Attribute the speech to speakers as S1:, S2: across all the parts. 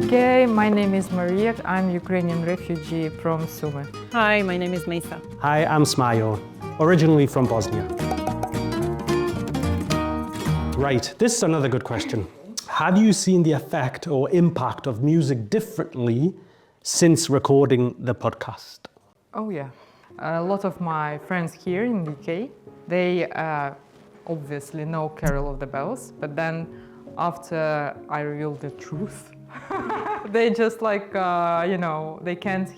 S1: Okay, my name is Mariia. I'm Ukrainian refugee from Sumy.
S2: Hi, my name is Maysa.
S3: Hi, I'm Smajo, originally from Bosnia. Right, this is another good question. Have you seen the effect or impact of music differently since recording the podcast?
S1: Oh yeah. A lot of my friends here in the UK, they obviously know Carol of the Bells, but then after I revealed the truth, they just like, they can't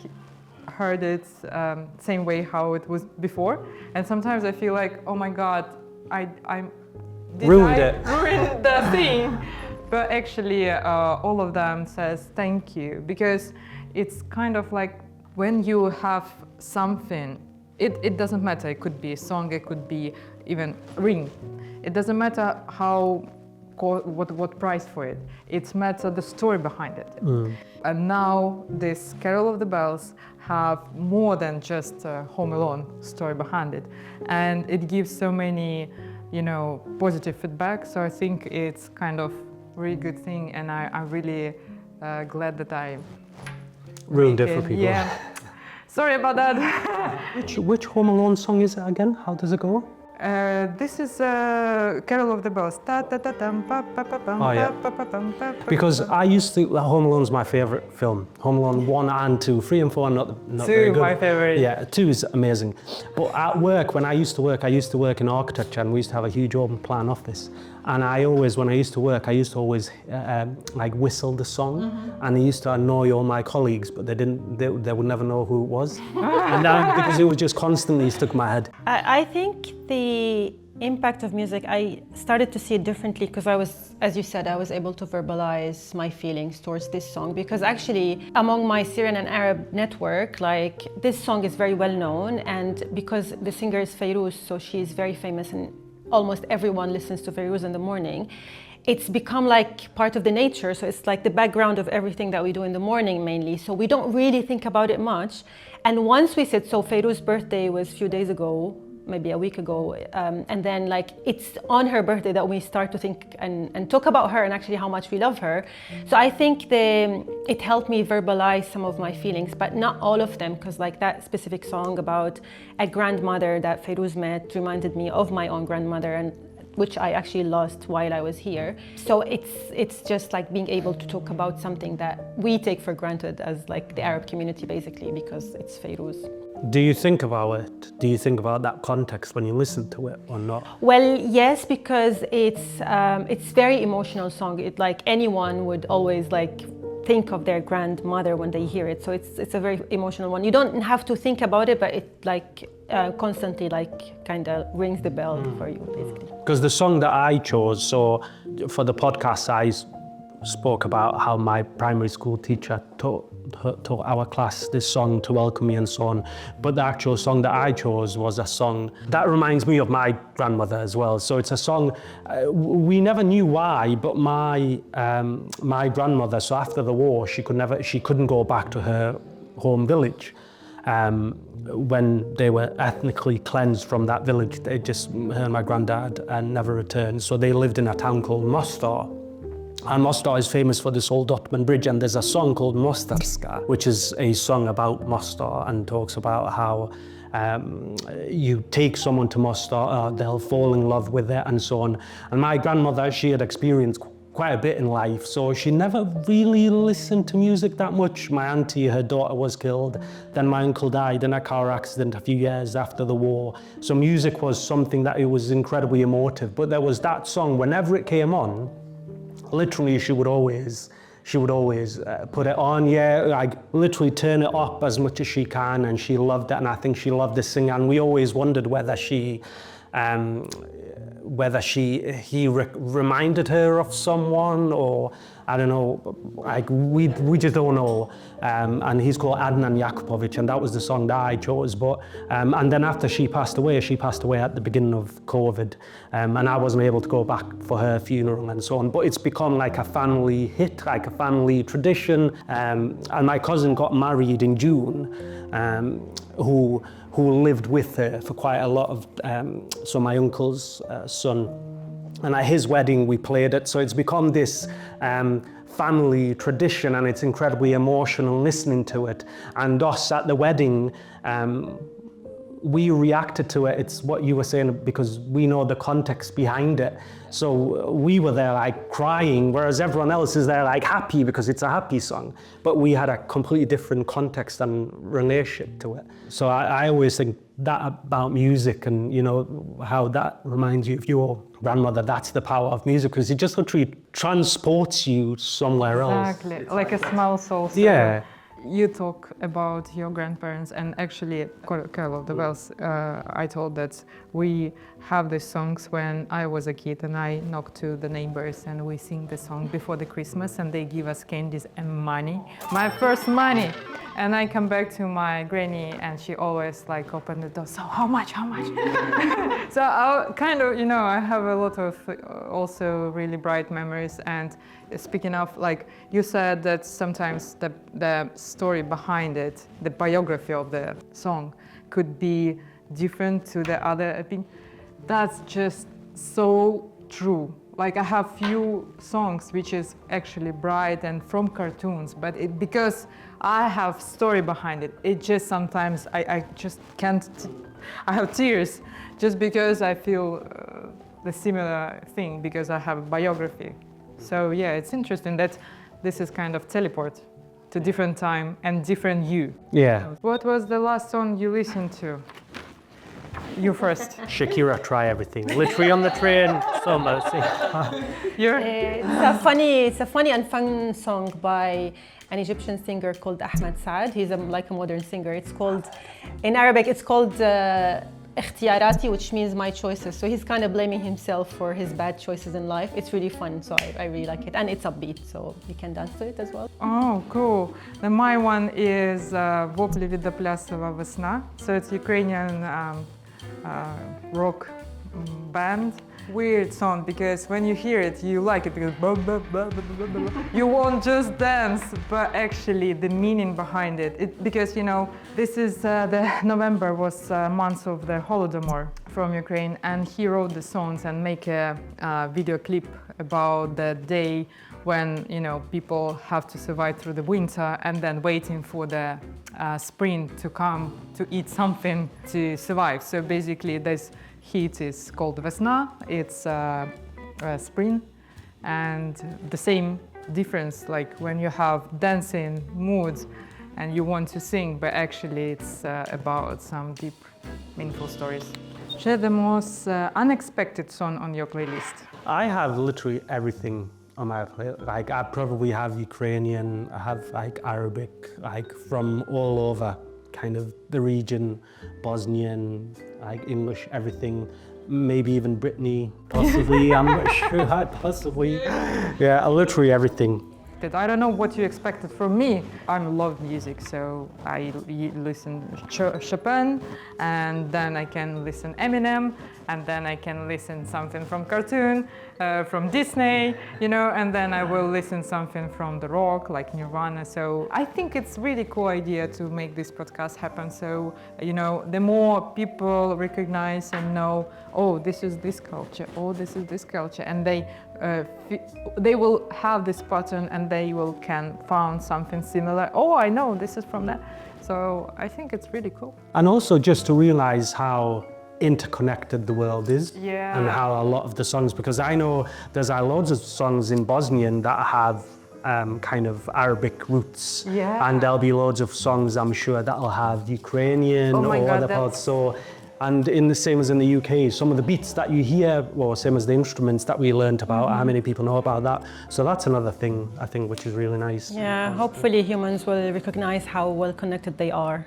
S1: heard it same way how it was before. And sometimes I feel like, oh my God, I ruined the thing. But actually, all of them says thank you, because it's kind of like when you have something, it doesn't matter. It could be a song, it could be even ring. It doesn't matter what price for it. It matters the story behind it. And now this Carol of the Bells have more than just a Home Alone story behind it, and it gives so many, positive feedback. So I think it's kind of really good thing, and I'm really glad that I
S3: ruined it for people.
S1: Yeah. Sorry about that.
S3: Which Home Alone song is it again? How does it go?
S1: This is Carol of the Bells.
S3: Oh, yeah. Because I used to, Home Alone's my favourite film. Home Alone 1 and 2, 3 and 4 are not very good.
S1: My favourite.
S3: Yeah, 2 is amazing. But at work, when I used to work in architecture, and we used to have a huge open plan office. And when I used to work, I used to always whistle the song, and it used to annoy all my colleagues, but they would never know who it was. And because it was just constantly stuck in my head.
S2: I think the impact of music, I started to see it differently because as you said, I was able to verbalize my feelings towards this song, because actually among my Syrian and Arab network, this song is very well known, and because the singer is Fayrouz, so she's very famous and almost everyone listens to Fayrouz in the morning. It's become like part of the nature, so it's like the background of everything that we do in the morning mainly, so we don't really think about it much. And once we said, so Fayrouz's birthday was a few days ago, maybe a week ago, and then it's on her birthday that we start to think and talk about her and actually how much we love her. So I think it helped me verbalize some of my feelings, but not all of them, because that specific song about a grandmother that Fayrouz met reminded me of my own grandmother, and which I actually lost while I was here. So it's just being able to talk about something that we take for granted as the Arab community, basically, because it's Fayrouz.
S3: Do you think about it? Do you think about that context when you listen to it or not?
S2: Well, yes, because it's very emotional song. Anyone would always think of their grandmother when they hear it. So it's a very emotional one. You don't have to think about it, but it constantly kind of rings the bell for you, basically.
S3: Because the song that I chose, so for the podcast, I spoke about how my primary school teacher taught our class this song to welcome me and so on. But the actual song that I chose was a song that reminds me of my grandmother as well. So it's a song, we never knew why, but my grandmother, so after the war, she couldn't go back to her home village. When they were ethnically cleansed from that village, her and my granddad never returned. So they lived in a town called Mostar. And Mostar is famous for this old Ottoman bridge, and there's a song called Mostarska, which is a song about Mostar and talks about how you take someone to Mostar, they'll fall in love with it and so on. And my grandmother, she had experienced quite a bit in life, so she never really listened to music that much. My auntie, her daughter was killed, then my uncle died in a car accident a few years after the war. So music was something that it was incredibly emotive, but there was that song, whenever it came on, literally she would always put it on, literally turn it up as much as she can, and she loved it, and I think she loved the singer, and we always wondered whether he reminded her of someone, or I don't know, we just don't know. And he's called Adnan Yakupovic, and that was the song that I chose. But and then after she passed away at the beginning of COVID, and I wasn't able to go back for her funeral and so on. But it's become like a family hit, like a family tradition. And my cousin got married in June, who lived with her for quite a lot of, so my uncle's son And at his wedding, we played it. So it's become this family tradition, and it's incredibly emotional listening to it. And us at the wedding, we reacted to it. It's what you were saying, because we know the context behind it. So we were there like crying, whereas everyone else is there like happy because it's a happy song. But we had a completely different context and relationship to it. So I always think that about music, and you know how that reminds you of your grandmother. That's the power of music, because it just literally transports you somewhere else.
S1: Exactly, like a small soul.
S3: Yeah.
S1: You talk about your grandparents, and actually, Carol of the Bells, I told that we have these songs when I was a kid, and I knock to the neighbors and we sing the song before the Christmas, and they give us candies and money. My first money! And I come back to my granny, and she always like open the door, so how much? So I kind of, you know, I have a lot of also really bright memories. And speaking of, like you said, that sometimes the story behind it, the biography of the song could be different to the other. I think that's just so true. Like I have few songs which is actually bright and from cartoons, but because I have story behind it, it just sometimes I just can't, I have tears just because I feel the similar thing, because I have a biography. So yeah, it's interesting that this is kind of teleport to different time and different you.
S3: Yeah.
S1: What was the last song you listened to? You first.
S3: Shakira, Try Everything. Literally on the train, so mercy.
S2: It's a funny and fun song by an Egyptian singer called Ahmed Saad. He's like a modern singer. It's called, in Arabic, it's called ikhtiyarati, which means my choices. So he's kind of blaming himself for his bad choices in life. It's really fun, so I really like it. And it's upbeat, so you can dance to it as well.
S1: Oh, cool. Then my one is Вопли від плясова весна. So it's Ukrainian rock band. Weird song, because when you hear it, you like it because you won't just dance, but actually the meaning behind it. Because you know, this is the November was month of the Holodomor from Ukraine, and he wrote the songs and make a video clip about the day when, you know, people have to survive through the winter and then waiting for the spring to come to eat something to survive. So basically this heat is called Vesna, it's spring, and the same difference, like when you have dancing moods and you want to sing, but actually it's about some deep, meaningful stories. Share the most unexpected song on your playlist.
S3: I have literally everything on my plate. Like I probably have Ukrainian, I have like Arabic, like from all over kind of the region, Bosnian, like English, everything, maybe even Brittany, possibly, I'm not sure, possibly. Yeah, literally everything.
S1: I don't know what you expected from me. I love music, so I listen Chopin, and then I can listen Eminem, and then I can listen something from cartoon, from Disney, you know, and then I will listen something from the rock, like Nirvana. So I think it's really cool idea to make this podcast happen. So, you know, the more people recognize and know, oh, this is this culture, oh, this is this culture, and they will have this pattern and they can find something similar. Oh, I know this is from that. So I think it's really cool.
S3: And also just to realize how interconnected the world is,
S1: yeah,
S3: and how a lot of the songs, because I know there's loads of songs in Bosnian that have kind of Arabic roots,
S1: yeah,
S3: and there'll be loads of songs I'm sure that'll have Ukrainian or other parts. So, and in the same as in the UK, some of the beats that you hear, well, same as the instruments that we learned about, how many people know about that. So that's another thing I think which is really nice.
S2: Yeah, hopefully humans will recognize how well connected they are.